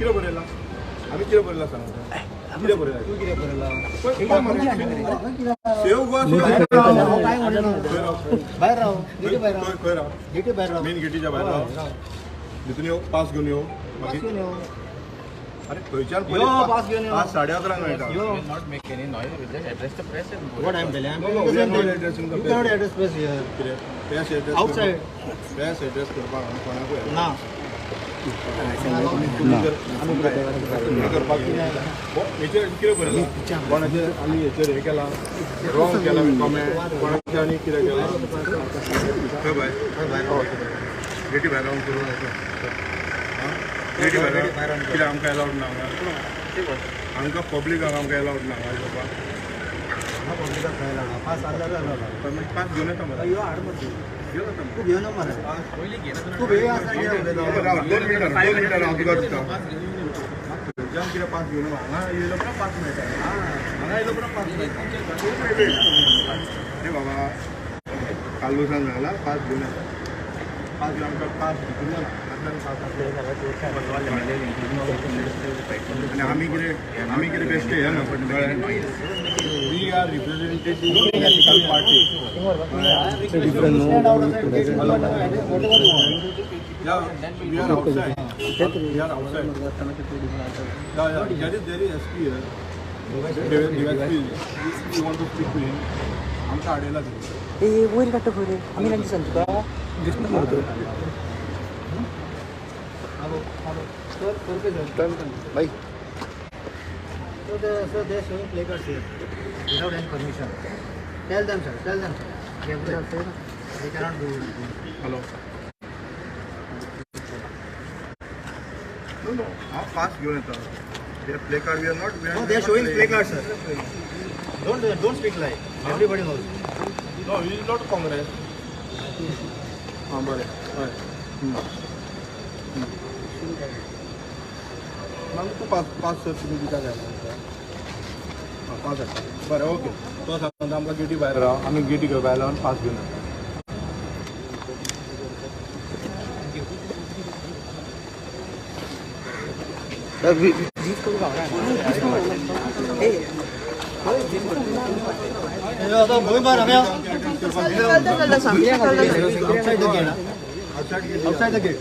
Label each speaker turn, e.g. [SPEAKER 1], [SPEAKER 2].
[SPEAKER 1] किती भरेला आम्ही किती भरेला सांग किती भरेला तू किती भरेला सेव गोवा
[SPEAKER 2] बाहेर राव गेटी बाहेर राव
[SPEAKER 1] मेन गेटीच्या बाहेर राव तिथून येऊ पास घेऊन येऊ अरे खंयच्यान
[SPEAKER 2] पास घेऊन
[SPEAKER 1] पास 11:30 मेळटा
[SPEAKER 3] Not make any noise. We just address the press and go.
[SPEAKER 2] What I'm telling, I'm
[SPEAKER 1] No,
[SPEAKER 2] telling
[SPEAKER 1] we
[SPEAKER 2] the
[SPEAKER 1] are
[SPEAKER 2] same
[SPEAKER 1] not
[SPEAKER 2] thing.
[SPEAKER 1] addressing the
[SPEAKER 2] You cannot address press here.
[SPEAKER 1] Press address
[SPEAKER 2] Outside.
[SPEAKER 1] Press address करपाक कोणाक
[SPEAKER 2] ना.
[SPEAKER 1] करपाक हेचेर कितें बरयलां कोणाचेर आमी हेचेर हें केलां रॉंग केलां कमेंट कोणाचेर आनी कितें केलां खंय भायर गेटी भायर रावन करून गेटी भायर कित्याक आमकां एलावड ना आमकां पब्लिकाक आमकां एलावड ना येवपाक
[SPEAKER 2] पब्लिकाक खायला पास आला
[SPEAKER 1] पण मागीर पास घेवन येता मरे
[SPEAKER 2] यो हाड मत तू घेऊन मरे तू बेगी आसा
[SPEAKER 1] दोन मिनटां हांव तुका दिता जाम कितें पास घेवन हांगा येयलो उपरांत पास मेळटा हांगा येयलो उपरांत पास मेळटा रे बाबा कालूसान सांगला पास घेवन येता पास घेवन आमकां पास घेवन येता आनी आमी कितें बेश्टे हें ना पण we are representing political party Yeah, we are outside. We are outside. Yeah. There is SP here. We want to speak to him. आमच्या आडेला
[SPEAKER 4] ए वयर काडटा खंय रे आमी लागीं सांगता दिसना मरे
[SPEAKER 2] भाई so they showing placards here without any permission. Tell them sir they cannot do it.
[SPEAKER 1] Hello. No. How fast you are? They are placard. We are not.
[SPEAKER 2] No, they are showing placards sir. Don't speak like everybody knows.
[SPEAKER 1] No, he is not Congress. हाँ बरे. मग तू पाच तुम्ही दिता काय हां 5 बरं okay तो सांगता आमकां गेटी भायर राव आमी गेटी भायर रावन पास घेवन
[SPEAKER 2] Outside the gate.